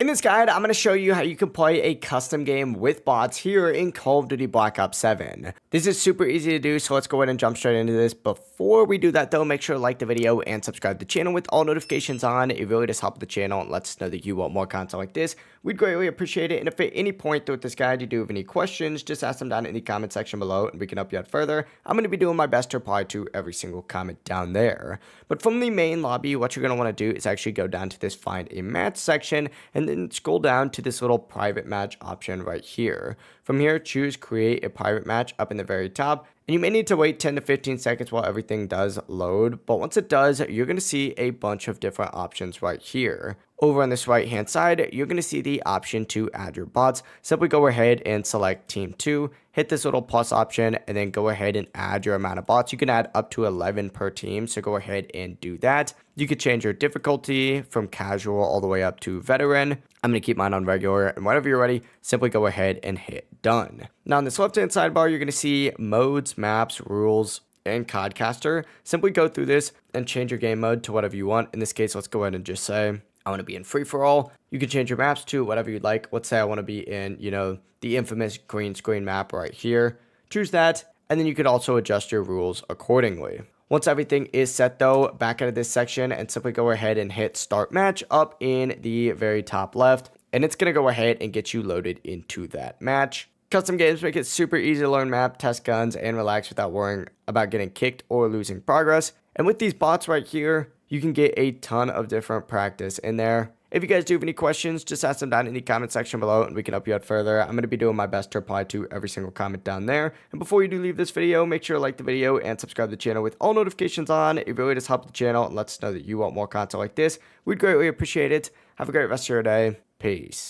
In this guide, I'm going to show you how you can play a custom game with bots here in Call of Duty Black Ops 7. This is super easy to do, so let's go ahead and jump straight into this. Before we do that though, make sure to like the video and subscribe to the channel with all notifications on. It really does help the channel and lets us know that you want more content like this. We'd greatly appreciate it, and if at any point throughout this guide you do have any questions, just ask them down in the comment section below and we can help you out further. I'm going to be doing my best to reply to every single comment down there. But from the main lobby, what you're going to want to do is actually go down to this find a match section and then scroll down to this little private match option right here. From here, choose create a private match up in the very top, and you may need to wait 10 to 15 seconds while everything does load, but once it does, you're going to see a bunch of different options right here. Over on this right hand side, you're going to see the option to add your bots. Simply go ahead and select team 2, hit this little plus option, and then go ahead and add your amount of bots. You can add up to 11 per team, so go ahead and do that. You could change your difficulty from casual all the way up to veteran. I'm going to keep mine on regular, and whenever you're ready, simply go ahead and hit done. Now on this left hand sidebar, you're going to see modes, maps, rules, and Codcaster. Simply go through this and change your game mode to whatever you want. In this case, let's go ahead and just say I want to be in free-for-all. You can change your maps to whatever you'd like. Let's say I want to be in, the infamous green screen map right here. Choose that, and then you could also adjust your rules accordingly. Once everything is set though, back out of this section and simply go ahead and hit start match up in the very top left, and it's going to go ahead and get you loaded into that match. Custom games make it super easy to learn map, test guns, and relax without worrying about getting kicked or losing progress. And with these bots right here, you can get a ton of different practice in there. If you guys do have any questions, just ask them down in the comment section below and we can help you out further. I'm going to be doing my best to reply to every single comment down there. And before you do leave this video, make sure to like the video and subscribe to the channel with all notifications on. It really does help the channel and lets us know that you want more content like this. We'd greatly appreciate it. Have a great rest of your day. Peace.